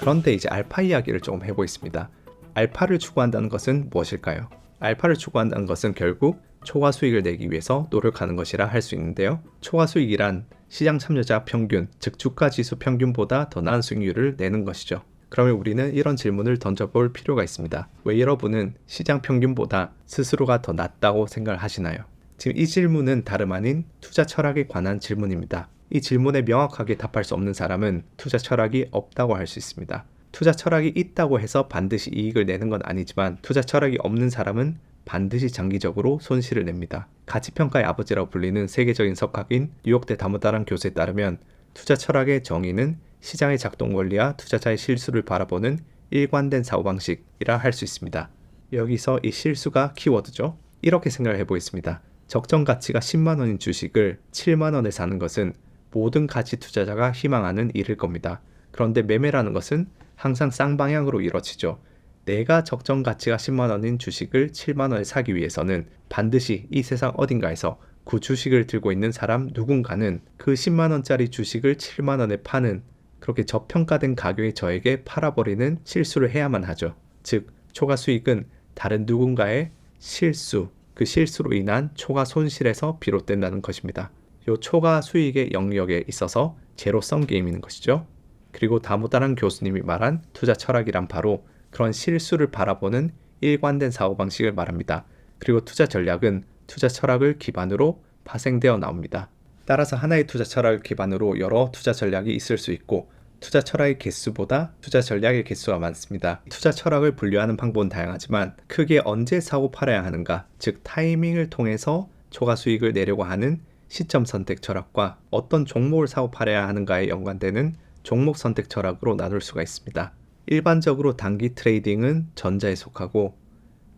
그런데 이제 알파 이야기를 조금 해보겠습니다. 알파를 추구한다는 것은 무엇일까요? 알파를 추구한다는 것은 결국 초과 수익을 내기 위해서 노력하는 것이라 할 수 있는데요. 초과 수익이란 시장 참여자 평균, 즉 주가 지수 평균보다 더 나은 수익률을 내는 것이죠. 그러면 우리는 이런 질문을 던져볼 필요가 있습니다. 왜 여러분은 시장 평균보다 스스로가 더 낫다고 생각을 하시나요? 지금 이 질문은 다름 아닌 투자 철학에 관한 질문입니다. 이 질문에 명확하게 답할 수 없는 사람은 투자 철학이 없다고 할 수 있습니다. 투자 철학이 있다고 해서 반드시 이익을 내는 건 아니지만 투자 철학이 없는 사람은 반드시 장기적으로 손실을 냅니다. 가치평가의 아버지라고 불리는 세계적인 석학인 뉴욕대 다모다란 교수에 따르면 투자 철학의 정의는 시장의 작동 원리와 투자자의 실수를 바라보는 일관된 사고방식이라 할 수 있습니다. 여기서 이 실수가 키워드죠. 이렇게 생각을 해보겠습니다. 적정 가치가 10만 원인 주식을 7만 원에 사는 것은 모든 가치 투자자가 희망하는 일일 겁니다. 그런데 매매라는 것은 항상 쌍방향으로 이루어지죠. 내가 적정 가치가 10만 원인 주식을 7만 원에 사기 위해서는 반드시 이 세상 어딘가에서 그 주식을 들고 있는 사람 누군가는 그 10만 원짜리 주식을 7만 원에 파는 그렇게 저평가된 가격에 저에게 팔아버리는 실수를 해야만 하죠. 즉 초과 수익은 다른 누군가의 실수, 그 실수로 인한 초과 손실에서 비롯된다는 것입니다. 이 초과 수익의 영역에 있어서 제로섬 게임인 것이죠. 그리고 다모다란 교수님이 말한 투자 철학이란 바로 그런 실수를 바라보는 일관된 사고방식을 말합니다. 그리고 투자 전략은 투자 철학을 기반으로 파생되어 나옵니다. 따라서 하나의 투자 철학을 기반으로 여러 투자 전략이 있을 수 있고 투자 철학의 개수보다 투자 전략의 개수가 많습니다. 투자 철학을 분류하는 방법은 다양하지만 크게 언제 사고 팔아야 하는가, 즉 타이밍을 통해서 초과 수익을 내려고 하는 시점 선택 철학과 어떤 종목을 사고 팔아야 하는가에 연관되는 종목 선택 철학으로 나눌 수가 있습니다. 일반적으로 단기 트레이딩은 전자에 속하고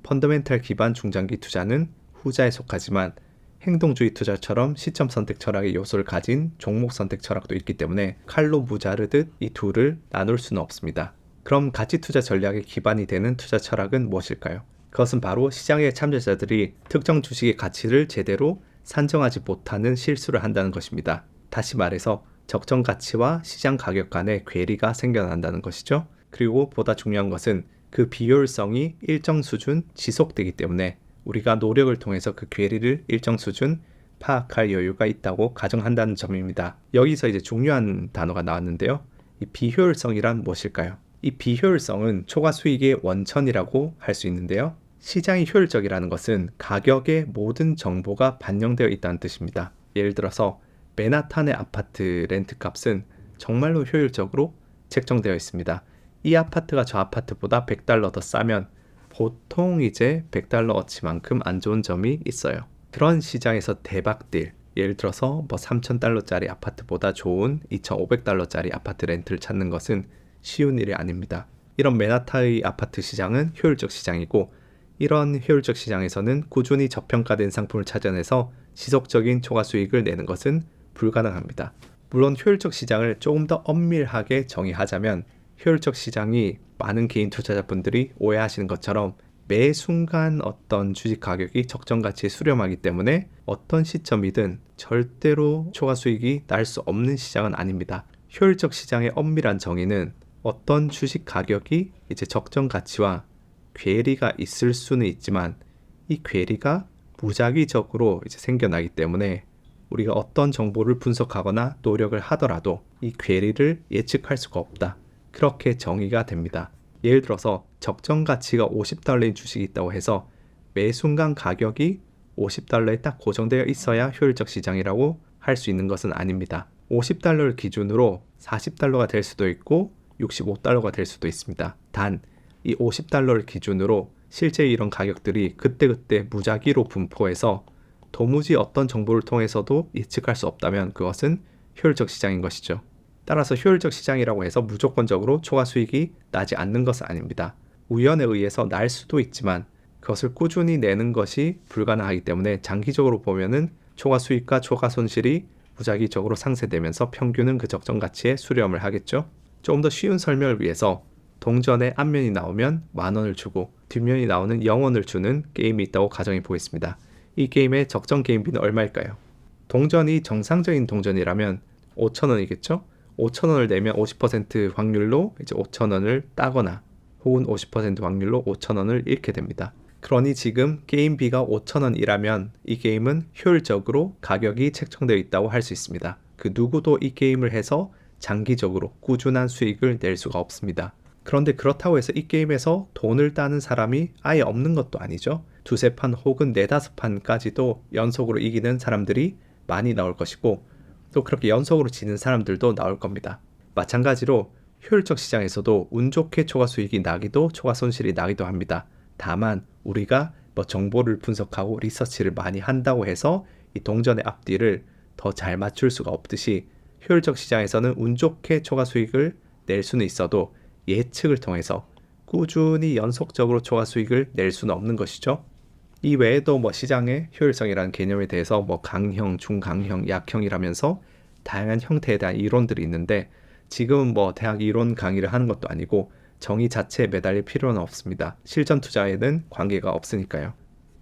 펀더멘탈 기반 중장기 투자는 후자에 속하지만 행동주의 투자처럼 시점 선택 철학의 요소를 가진 종목 선택 철학도 있기 때문에 칼로 무자르듯 이 둘을 나눌 수는 없습니다. 그럼 가치 투자 전략의 기반이 되는 투자 철학은 무엇일까요? 그것은 바로 시장의 참여자들이 특정 주식의 가치를 제대로 산정하지 못하는 실수를 한다는 것입니다. 다시 말해서 적정 가치와 시장 가격 간의 괴리가 생겨난다는 것이죠. 그리고 보다 중요한 것은 그 비효율성이 일정 수준 지속되기 때문에 우리가 노력을 통해서 그 괴리를 일정 수준 파악할 여유가 있다고 가정한다는 점입니다. 여기서 이제 중요한 단어가 나왔는데요. 이 비효율성이란 무엇일까요? 이 비효율성은 초과 수익의 원천이라고 할 수 있는데요. 시장이 효율적이라는 것은 가격에 모든 정보가 반영되어 있다는 뜻입니다. 예를 들어서 맨하탄의 아파트 렌트 값은 정말로 효율적으로 책정되어 있습니다. 이 아파트가 저 아파트보다 $100 더 싸면 보통 이제 $100어치만큼 안 좋은 점이 있어요. 그런 시장에서 대박딜, 예를 들어서 뭐 $3,000짜리 아파트보다 좋은 $2,500짜리 아파트 렌트를 찾는 것은 쉬운 일이 아닙니다. 이런 맨하탄의 아파트 시장은 효율적 시장이고 이런 효율적 시장에서는 꾸준히 저평가된 상품을 찾아내서 지속적인 초과 수익을 내는 것은 불가능합니다. 물론 효율적 시장을 조금 더 엄밀하게 정의하자면 효율적 시장이 많은 개인 투자자분들이 오해하시는 것처럼 매 순간 어떤 주식 가격이 적정 가치에 수렴하기 때문에 어떤 시점이든 절대로 초과 수익이 날 수 없는 시장은 아닙니다. 효율적 시장의 엄밀한 정의는 어떤 주식 가격이 이제 적정 가치와 괴리가 있을 수는 있지만 이 괴리가 무작위적으로 이제 생겨나기 때문에 우리가 어떤 정보를 분석하거나 노력을 하더라도 이 괴리를 예측할 수가 없다. 그렇게 정의가 됩니다. 예를 들어서 적정 가치가 $50인 주식이 있다고 해서 매 순간 가격이 $50에 딱 고정되어 있어야 효율적 시장이라고 할 수 있는 것은 아닙니다. $50를 기준으로 $40가 될 수도 있고 $65가 될 수도 있습니다. 단 이 $50를 기준으로 실제 이런 가격들이 그때그때 무작위로 분포해서 도무지 어떤 정보를 통해서도 예측할 수 없다면 그것은 효율적 시장인 것이죠. 따라서 효율적 시장이라고 해서 무조건적으로 초과 수익이 나지 않는 것은 아닙니다. 우연에 의해서 날 수도 있지만 그것을 꾸준히 내는 것이 불가능하기 때문에 장기적으로 보면은 초과 수익과 초과 손실이 무작위적으로 상쇄되면서 평균은 그 적정 가치에 수렴을 하겠죠. 조금 더 쉬운 설명을 위해서 동전의 앞면이 나오면 10,000원을 주고 뒷면이 나오는 0원을 주는 게임이 있다고 가정해 보겠습니다. 이 게임의 적정 게임비는 얼마일까요? 동전이 정상적인 동전이라면 5,000원이겠죠? 5,000원을 내면 50% 확률로 이제 5,000원을 따거나 혹은 50% 확률로 5,000원을 잃게 됩니다. 그러니 지금 게임비가 5,000원이라면 이 게임은 효율적으로 가격이 책정되어 있다고 할 수 있습니다. 그 누구도 이 게임을 해서 장기적으로 꾸준한 수익을 낼 수가 없습니다. 그런데 그렇다고 해서 이 게임에서 돈을 따는 사람이 아예 없는 것도 아니죠. 두세 판 혹은 네다섯 판까지도 연속으로 이기는 사람들이 많이 나올 것이고 또 그렇게 연속으로 지는 사람들도 나올 겁니다. 마찬가지로 효율적 시장에서도 운 좋게 초과 수익이 나기도 초과 손실이 나기도 합니다. 다만 우리가 정보를 분석하고 리서치를 많이 한다고 해서 이 동전의 앞뒤를 더 잘 맞출 수가 없듯이 효율적 시장에서는 운 좋게 초과 수익을 낼 수는 있어도 예측을 통해서 꾸준히 연속적으로 초과 수익을 낼 수는 없는 것이죠. 이 외에도 시장의 효율성이라는 개념에 대해서 강형, 중강형, 약형이라면서 다양한 형태에 대한 이론들이 있는데 지금은 대학 이론 강의를 하는 것도 아니고 정의 자체에 매달릴 필요는 없습니다. 실전 투자에는 관계가 없으니까요.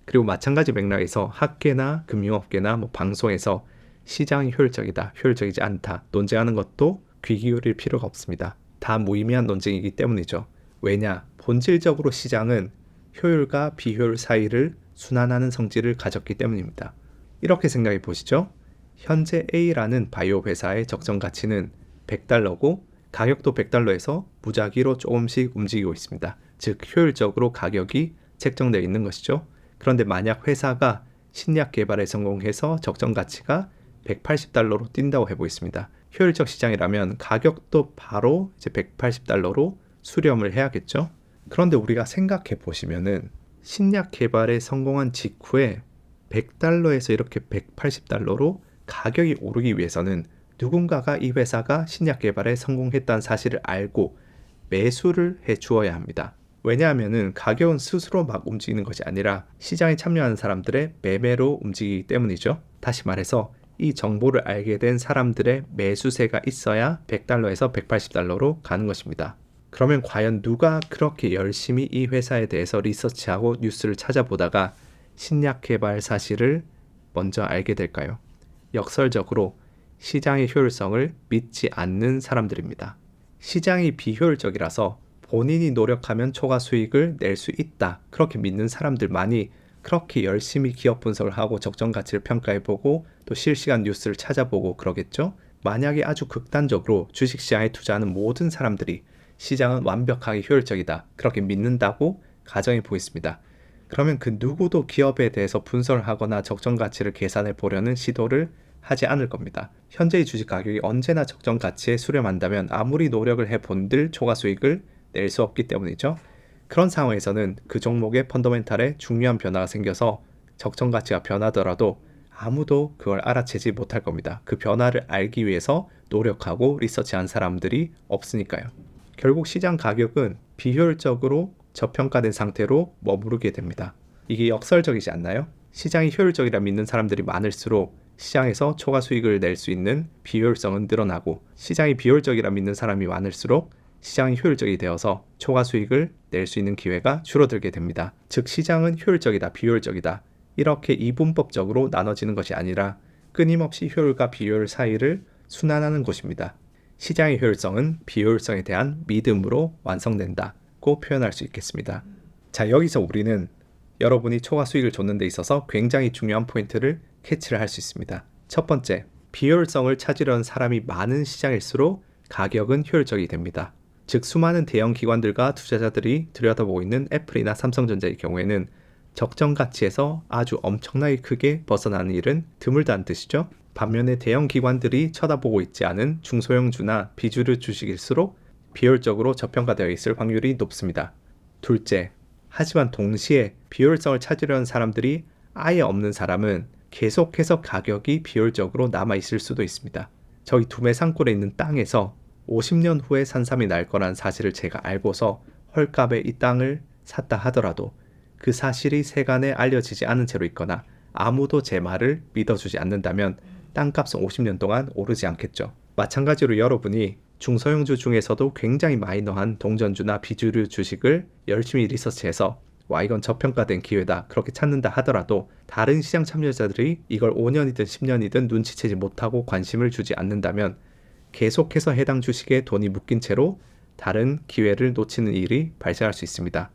그리고 마찬가지 맥락에서 학계나 금융업계나 방송에서 시장이 효율적이다, 효율적이지 않다 논쟁하는 것도 귀 기울일 필요가 없습니다. 다 무의미한 논쟁이기 때문이죠. 왜냐? 본질적으로 시장은 효율과 비효율 사이를 순환하는 성질을 가졌기 때문입니다. 이렇게 생각해 보시죠. 현재 A라는 바이오 회사의 적정 가치는 100달러고 가격도 100달러에서 무작위로 조금씩 움직이고 있습니다. 즉 효율적으로 가격이 책정되어 있는 것이죠. 그런데 만약 회사가 신약 개발에 성공해서 적정 가치가 180달러로 뛴다고 해보겠습니다. 효율적 시장이라면 가격도 바로 이제 180달러로 수렴을 해야겠죠. 그런데 우리가 생각해 보시면은 신약 개발에 성공한 직후에 100달러에서 이렇게 180달러로 가격이 오르기 위해서는 누군가가 이 회사가 신약 개발에 성공했다는 사실을 알고 매수를 해 주어야 합니다. 왜냐하면은 가격은 스스로 막 움직이는 것이 아니라 시장에 참여하는 사람들의 매매로 움직이기 때문이죠. 다시 말해서 이 정보를 알게 된 사람들의 매수세가 있어야 100달러에서 180달러로 가는 것입니다. 그러면 과연 누가 그렇게 열심히 이 회사에 대해서 리서치하고 뉴스를 찾아보다가 신약 개발 사실을 먼저 알게 될까요? 역설적으로 시장의 효율성을 믿지 않는 사람들입니다. 시장이 비효율적이라서 본인이 노력하면 초과 수익을 낼 수 있다. 그렇게 믿는 사람들만이 그렇게 열심히 기업 분석을 하고 적정 가치를 평가해보고 또 실시간 뉴스를 찾아보고 그러겠죠? 만약에 아주 극단적으로 주식시장에 투자하는 모든 사람들이 시장은 완벽하게 효율적이다. 그렇게 믿는다고 가정해 보겠습니다. 그러면 그 누구도 기업에 대해서 분석을 하거나 적정 가치를 계산해 보려는 시도를 하지 않을 겁니다. 현재의 주식 가격이 언제나 적정 가치에 수렴한다면 아무리 노력을 해본들 초과 수익을 낼 수 없기 때문이죠. 그런 상황에서는 그 종목의 펀더멘탈에 중요한 변화가 생겨서 적정 가치가 변하더라도 아무도 그걸 알아채지 못할 겁니다. 그 변화를 알기 위해서 노력하고 리서치한 사람들이 없으니까요. 결국 시장 가격은 비효율적으로 저평가된 상태로 머무르게 됩니다. 이게 역설적이지 않나요? 시장이 효율적이라 믿는 사람들이 많을수록 시장에서 초과 수익을 낼 수 있는 비효율성은 늘어나고 시장이 비효율적이라 믿는 사람이 많을수록 시장이 효율적이 되어서 초과 수익을 낼 수 있는 기회가 줄어들게 됩니다. 즉 시장은 효율적이다, 비효율적이다 이렇게 이분법적으로 나눠지는 것이 아니라 끊임없이 효율과 비효율 사이를 순환하는 곳입니다. 시장의 효율성은 비효율성에 대한 믿음으로 완성된다고 표현할 수 있겠습니다. 자, 여기서 우리는 여러분이 초과 수익을 줬는 데 있어서 굉장히 중요한 포인트를 캐치를 할 수 있습니다. 첫 번째, 비효율성을 찾으려는 사람이 많은 시장일수록 가격은 효율적이 됩니다. 즉 수많은 대형 기관들과 투자자들이 들여다보고 있는 애플이나 삼성전자의 경우에는 적정 가치에서 아주 엄청나게 크게 벗어나는 일은 드물다는 뜻이죠. 반면에 대형 기관들이 쳐다보고 있지 않은 중소형주나 비주류 주식일수록 비효율적으로 저평가되어 있을 확률이 높습니다. 둘째, 하지만 동시에 비효율성을 찾으려는 사람들이 아예 없는 사람은 계속해서 가격이 비효율적으로 남아있을 수도 있습니다. 저희 두매산골에 있는 땅에서 50년 후에 산삼이 날 거란 사실을 제가 알고서 헐값에 이 땅을 샀다 하더라도 그 사실이 세간에 알려지지 않은 채로 있거나 아무도 제 말을 믿어주지 않는다면 땅값은 50년 동안 오르지 않겠죠. 마찬가지로 여러분이 중소형주 중에서도 굉장히 마이너한 동전주나 비주류 주식을 열심히 리서치해서 와 이건 저평가된 기회다 그렇게 찾는다 하더라도 다른 시장 참여자들이 이걸 5년이든 10년이든 눈치채지 못하고 관심을 주지 않는다면 계속해서 해당 주식에 돈이 묶인 채로 다른 기회를 놓치는 일이 발생할 수 있습니다.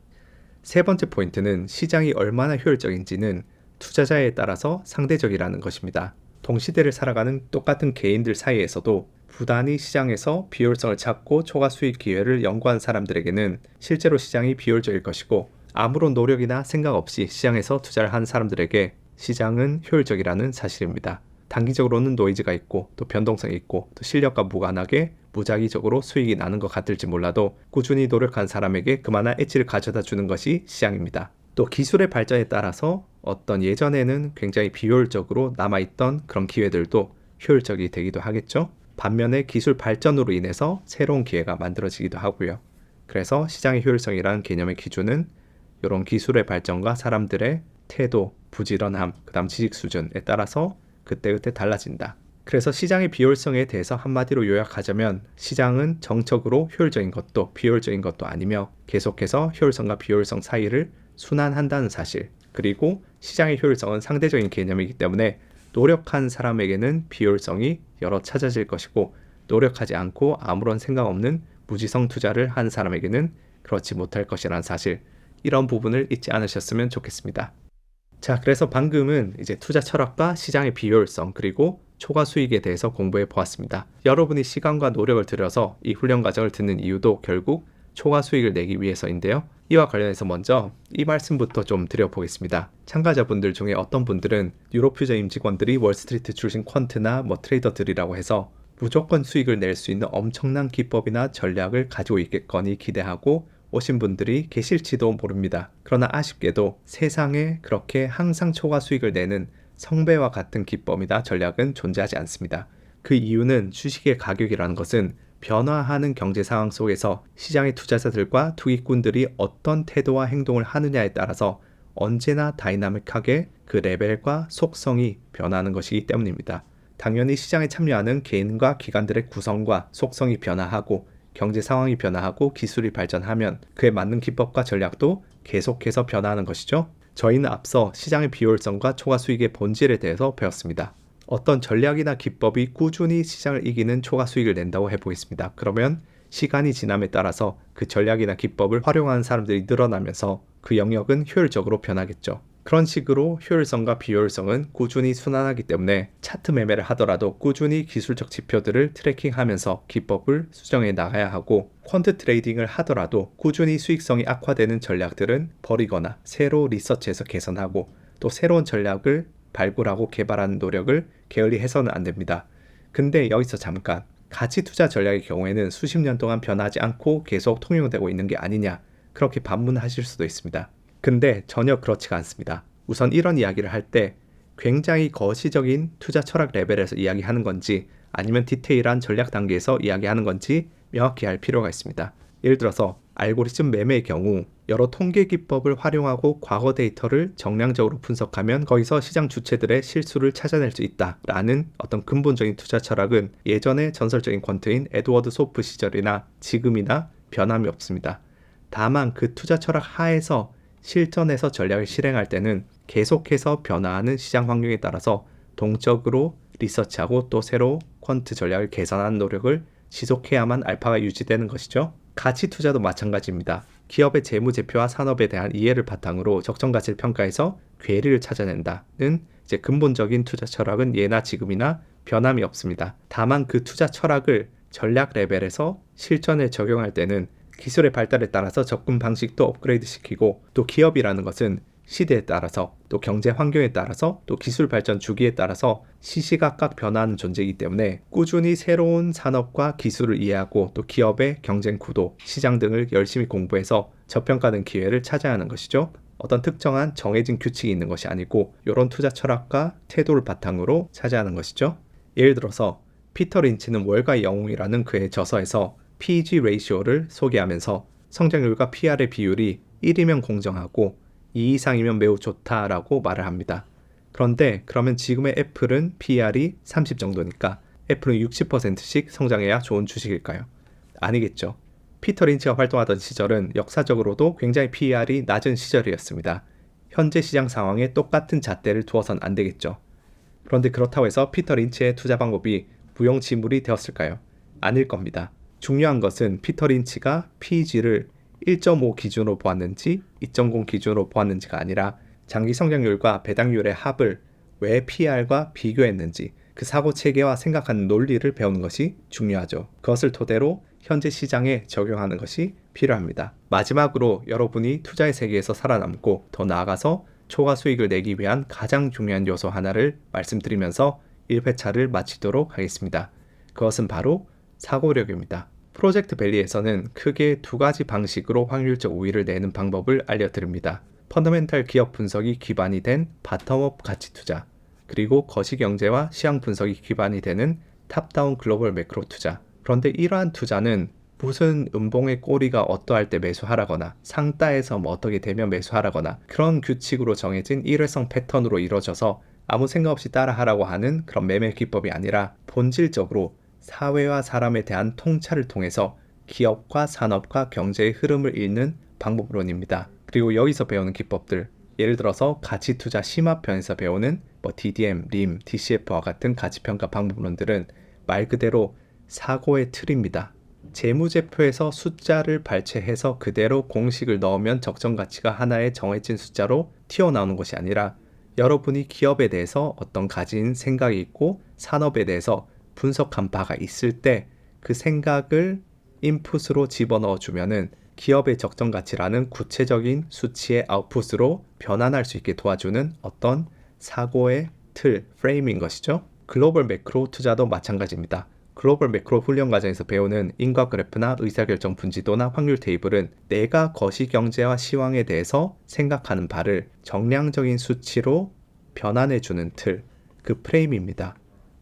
세 번째 포인트는 시장이 얼마나 효율적인지는 투자자에 따라서 상대적이라는 것입니다. 동시대를 살아가는 똑같은 개인들 사이에서도 부단히 시장에서 비효율성을 찾고 초과 수익 기회를 연구한 사람들에게는 실제로 시장이 비효율적일 것이고 아무런 노력이나 생각 없이 시장에서 투자를 한 사람들에게 시장은 효율적이라는 사실입니다. 단기적으로는 노이즈가 있고 또 변동성이 있고 또 실력과 무관하게 무작위적으로 수익이 나는 것 같을지 몰라도 꾸준히 노력한 사람에게 그만한 엣지를 가져다 주는 것이 시장입니다. 또 기술의 발전에 따라서 어떤 예전에는 굉장히 비효율적으로 남아있던 그런 기회들도 효율적이 되기도 하겠죠. 반면에 기술 발전으로 인해서 새로운 기회가 만들어지기도 하고요. 그래서 시장의 효율성이라는 개념의 기준은 이런 기술의 발전과 사람들의 태도, 부지런함, 그 다음 지식 수준에 따라서 그때그때 달라진다. 그래서 시장의 비효율성에 대해서 한마디로 요약하자면 시장은 정적으로 효율적인 것도 비효율적인 것도 아니며 계속해서 효율성과 비효율성 사이를 순환한다는 사실, 그리고 시장의 효율성은 상대적인 개념이기 때문에 노력한 사람에게는 비효율성이 여러 찾아질 것이고 노력하지 않고 아무런 생각 없는 무지성 투자를 한 사람에게는 그렇지 못할 것이라는 사실, 이런 부분을 잊지 않으셨으면 좋겠습니다. 자, 그래서 방금은 이제 투자 철학과 시장의 비효율성 그리고 초과 수익에 대해서 공부해 보았습니다. 여러분이 시간과 노력을 들여서 이 훈련 과정을 듣는 이유도 결국 초과 수익을 내기 위해서인데요. 이와 관련해서 먼저 이 말씀부터 좀 드려보겠습니다. 참가자분들 중에 어떤 분들은 유로퓨저 임직원들이 월스트리트 출신 퀀트나 트레이더들이라고 해서 무조건 수익을 낼 수 있는 엄청난 기법이나 전략을 가지고 있겠거니 기대하고 오신 분들이 계실지도 모릅니다. 그러나 아쉽게도 세상에 그렇게 항상 초과 수익을 내는 성배와 같은 기법이나 전략은 존재하지 않습니다. 그 이유는 주식의 가격이라는 것은 변화하는 경제 상황 속에서 시장의 투자자들과 투기꾼들이 어떤 태도와 행동을 하느냐에 따라서 언제나 다이나믹하게 그 레벨과 속성이 변하는 것이기 때문입니다. 당연히 시장에 참여하는 개인과 기관들의 구성과 속성이 변화하고 경제 상황이 변화하고 기술이 발전하면 그에 맞는 기법과 전략도 계속해서 변화하는 것이죠. 저희는 앞서 시장의 비효율성과 초과 수익의 본질에 대해서 배웠습니다. 어떤 전략이나 기법이 꾸준히 시장을 이기는 초과 수익을 낸다고 해보겠습니다. 그러면 시간이 지남에 따라서 그 전략이나 기법을 활용하는 사람들이 늘어나면서 그 영역은 효율적으로 변하겠죠. 그런 식으로 효율성과 비효율성은 꾸준히 순환하기 때문에 차트 매매를 하더라도 꾸준히 기술적 지표들을 트래킹하면서 기법을 수정해 나가야 하고, 퀀트 트레이딩을 하더라도 꾸준히 수익성이 악화되는 전략들은 버리거나 새로 리서치해서 개선하고 또 새로운 전략을 발굴하고 개발하는 노력을 게을리 해서는 안 됩니다. 근데 여기서 잠깐, 가치 투자 전략의 경우에는 수십 년 동안 변하지 않고 계속 통용되고 있는 게 아니냐, 그렇게 반문하실 수도 있습니다. 근데 전혀 그렇지가 않습니다. 우선 이런 이야기를 할 때 굉장히 거시적인 투자 철학 레벨에서 이야기하는 건지 아니면 디테일한 전략 단계에서 이야기하는 건지 명확히 알 필요가 있습니다. 예를 들어서 알고리즘 매매의 경우 여러 통계 기법을 활용하고 과거 데이터를 정량적으로 분석하면 거기서 시장 주체들의 실수를 찾아낼 수 있다라는 어떤 근본적인 투자 철학은 예전의 전설적인 퀀트인 에드워드 소프 시절이나 지금이나 변함이 없습니다. 다만 그 투자 철학 하에서 실전에서 전략을 실행할 때는 계속해서 변화하는 시장 환경에 따라서 동적으로 리서치하고 또 새로 퀀트 전략을 개선하는 노력을 지속해야만 알파가 유지되는 것이죠. 가치 투자도 마찬가지입니다. 기업의 재무제표와 산업에 대한 이해를 바탕으로 적정 가치를 평가해서 괴리를 찾아낸다는 이제 근본적인 투자 철학은 예나 지금이나 변함이 없습니다. 다만 그 투자 철학을 전략 레벨에서 실전에 적용할 때는 기술의 발달에 따라서 접근 방식도 업그레이드 시키고, 또 기업이라는 것은 시대에 따라서 또 경제 환경에 따라서 또 기술 발전 주기에 따라서 시시각각 변화하는 존재이기 때문에 꾸준히 새로운 산업과 기술을 이해하고 또 기업의 경쟁 구도, 시장 등을 열심히 공부해서 저평가된 기회를 찾아야 하는 것이죠. 어떤 특정한 정해진 규칙이 있는 것이 아니고 이런 투자 철학과 태도를 바탕으로 찾아야 하는 것이죠. 예를 들어서 피터 린치는 월가의 영웅이라는 그의 저서에서 PEG 레이시오를 소개하면서 성장률과 PR의 비율이 1이면 공정하고 2 이상이면 매우 좋다라고 말을 합니다. 그런데 그러면 지금의 애플은 PR이 30 정도니까 애플은 60%씩 성장해야 좋은 주식일까요? 아니겠죠. 피터 린치가 활동하던 시절은 역사적으로도 굉장히 PER이 낮은 시절이었습니다. 현재 시장 상황에 똑같은 잣대를 두어선 안 되겠죠. 그런데 그렇다고 해서 피터 린치의 투자 방법이 무용지물이 되었을까요? 아닐 겁니다. 중요한 것은 피터 린치가 PEG를 1.5 기준으로 보았는지 2.0 기준으로 보았는지가 아니라 장기 성장률과 배당률의 합을 왜 PER과 비교했는지 그 사고 체계와 생각하는 논리를 배우는 것이 중요하죠. 그것을 토대로 현재 시장에 적용하는 것이 필요합니다. 마지막으로 여러분이 투자의 세계에서 살아남고 더 나아가서 초과 수익을 내기 위한 가장 중요한 요소 하나를 말씀드리면서 1회차를 마치도록 하겠습니다. 그것은 바로 사고력입니다. 프로젝트 밸리에서는 크게 두 가지 방식으로 확률적 우위를 내는 방법을 알려드립니다. 펀더멘탈 기업 분석이 기반이 된 바텀업 가치 투자, 그리고 거시경제와 시황 분석이 기반이 되는 탑다운 글로벌 매크로 투자. 그런데 이러한 투자는 무슨 음봉의 꼬리가 어떠할 때 매수하라거나 상따에서 뭐 어떻게 되면 매수하라거나 그런 규칙으로 정해진 일회성 패턴으로 이루어져서 아무 생각 없이 따라하라고 하는 그런 매매 기법이 아니라 본질적으로 사회와 사람에 대한 통찰을 통해서 기업과 산업과 경제의 흐름을 읽는 방법론입니다. 그리고 여기서 배우는 기법들, 예를 들어서 가치투자 심화편에서 배우는 DDM, 림, DCF와 같은 가치평가 방법론들은 말 그대로 사고의 틀입니다. 재무제표에서 숫자를 발췌해서 그대로 공식을 넣으면 적정가치가 하나의 정해진 숫자로 튀어나오는 것이 아니라 여러분이 기업에 대해서 어떤 가진 생각이 있고 산업에 대해서 분석한 바가 있을 때 그 생각을 인풋으로 집어넣어 주면은 기업의 적정가치라는 구체적인 수치의 아웃풋으로 변환할 수 있게 도와주는 어떤 사고의 틀, 프레임인 것이죠. 글로벌 매크로 투자도 마찬가지입니다. 글로벌 매크로 훈련 과정에서 배우는 인과 그래프나 의사결정 분지도나 확률 테이블은 내가 거시경제와 시황에 대해서 생각하는 바를 정량적인 수치로 변환해주는 틀, 그 프레임입니다.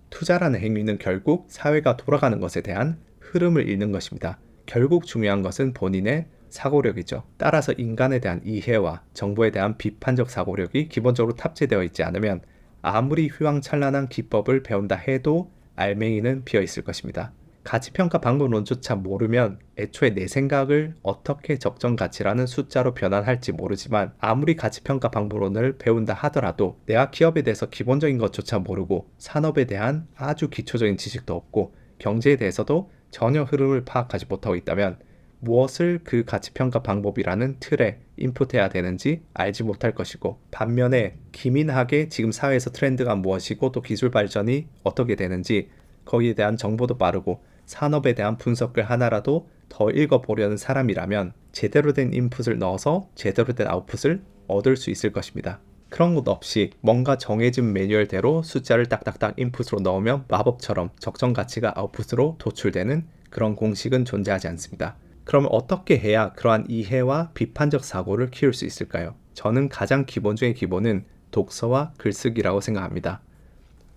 투자라는 행위는 결국 사회가 돌아가는 것에 대한 흐름을 읽는 것입니다. 결국 중요한 것은 본인의 사고력이죠. 따라서 인간에 대한 이해와 정보에 대한 비판적 사고력이 기본적으로 탑재되어 있지 않으면 아무리 휘황찬란한 기법을 배운다 해도 알맹이는 비어있을 것입니다. 가치평가 방법론조차 모르면 애초에 내 생각을 어떻게 적정가치라는 숫자로 변환할지 모르지만 아무리 가치평가 방법론을 배운다 하더라도 내가 기업에 대해서 기본적인 것조차 모르고 산업에 대한 아주 기초적인 지식도 없고 경제에 대해서도 전혀 흐름을 파악하지 못하고 있다면 무엇을 그 가치평가 방법이라는 틀에 인풋해야 되는지 알지 못할 것이고, 반면에 기민하게 지금 사회에서 트렌드가 무엇이고 또 기술 발전이 어떻게 되는지 거기에 대한 정보도 빠르고 산업에 대한 분석을 하나라도 더 읽어보려는 사람이라면 제대로 된 인풋을 넣어서 제대로 된 아웃풋을 얻을 수 있을 것입니다. 그런 것 없이 뭔가 정해진 매뉴얼대로 숫자를 딱딱딱 인풋으로 넣으면 마법처럼 적정 가치가 아웃풋으로 도출되는 그런 공식은 존재하지 않습니다. 그러면 어떻게 해야 그러한 이해와 비판적 사고를 키울 수 있을까요? 저는 가장 기본 중의 기본은 독서와 글쓰기라고 생각합니다.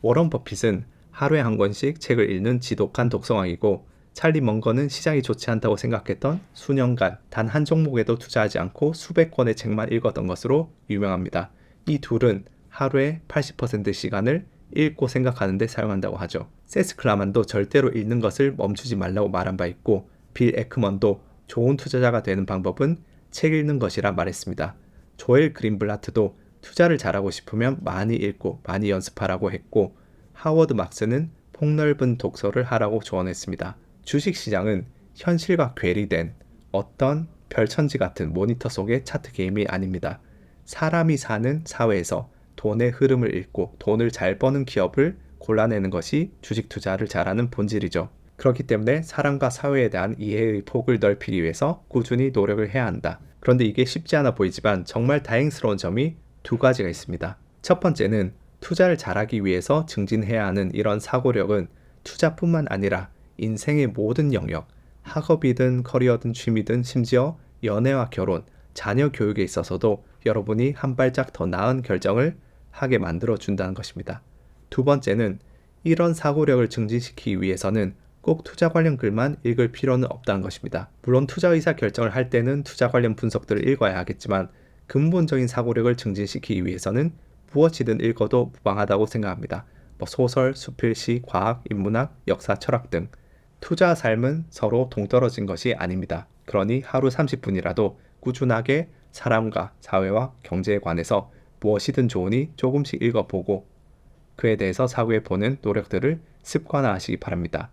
워런 버핏은 하루에 한 권씩 책을 읽는 지독한 독서왕이고, 찰리 먼거는 시장이 좋지 않다고 생각했던 수년간 단 한 종목에도 투자하지 않고 수백 권의 책만 읽었던 것으로 유명합니다. 이 둘은 하루에 80% 시간을 읽고 생각하는 데 사용한다고 하죠. 세스 클라만도 절대로 읽는 것을 멈추지 말라고 말한 바 있고, 빌 에크먼도 좋은 투자자가 되는 방법은 책 읽는 것이라 말했습니다. 조엘 그린블라트도 투자를 잘하고 싶으면 많이 읽고 많이 연습하라고 했고, 하워드 막스는 폭넓은 독서를 하라고 조언했습니다. 주식시장은 현실과 괴리된 어떤 별천지 같은 모니터 속의 차트 게임이 아닙니다. 사람이 사는 사회에서 돈의 흐름을 읽고 돈을 잘 버는 기업을 골라내는 것이 주식 투자를 잘하는 본질이죠. 그렇기 때문에 사람과 사회에 대한 이해의 폭을 넓히기 위해서 꾸준히 노력을 해야 한다. 그런데 이게 쉽지 않아 보이지만 정말 다행스러운 점이 두 가지가 있습니다. 첫 번째는 투자를 잘하기 위해서 증진해야 하는 이런 사고력은 투자뿐만 아니라 인생의 모든 영역, 학업이든 커리어든 취미든 심지어 연애와 결혼, 자녀 교육에 있어서도 여러분이 한 발짝 더 나은 결정을 하게 만들어 준다는 것입니다. 두 번째는 이런 사고력을 증진시키기 위해서는 꼭 투자 관련 글만 읽을 필요는 없다는 것입니다. 물론 투자 의사 결정을 할 때는 투자 관련 분석들을 읽어야 하겠지만 근본적인 사고력을 증진시키기 위해서는 무엇이든 읽어도 무방하다고 생각합니다. 소설, 수필시, 과학, 인문학, 역사, 철학 등 투자 삶은 서로 동떨어진 것이 아닙니다. 그러니 하루 30분이라도 꾸준하게 사람과 사회와 경제에 관해서 무엇이든 좋으니 조금씩 읽어보고 그에 대해서 사고해보는 노력들을 습관화하시기 바랍니다.